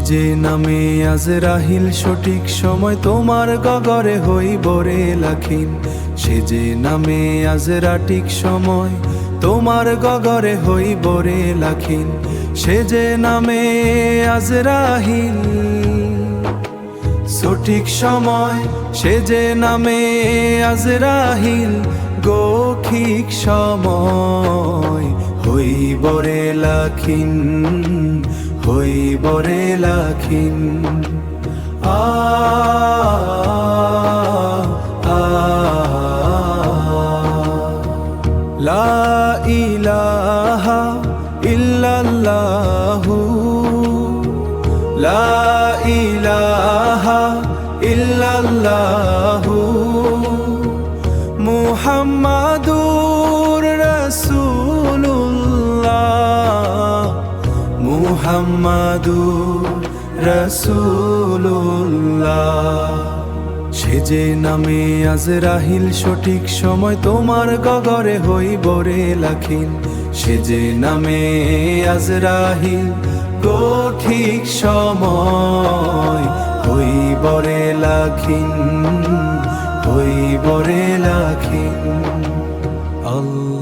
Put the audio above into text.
যে নামে আজরাহিল সঠিক সময় তোমার গগরে হইব রে লাখিন। সে যে নামে আজরা ঠিক সময় তোমার গগরে হইব রে লাখিন। সে যে নামে আজরাহিল সঠিক সময়, সে যে নামে আজরাহিল গঠিক সময় হইব রে লাখিন, হইব রে লাখিন। আ আ লা ইলাহা ইল্লাল্লাহু, লা ইলাহা ইল্লাল্লাহু মুহাম্মাদুর রাসূলুল্লাহ, মুহাম্মাদুর রাসূলুল্লাহ। সে যে নামে আজরাহিল সঠিক সময় তোমার গগরে হইব রে লাখিন। সে যে নামে আজরাহিল সঠিক সময় হইব রে লাখিন, হইব রে লাখিন। আল্লাহ।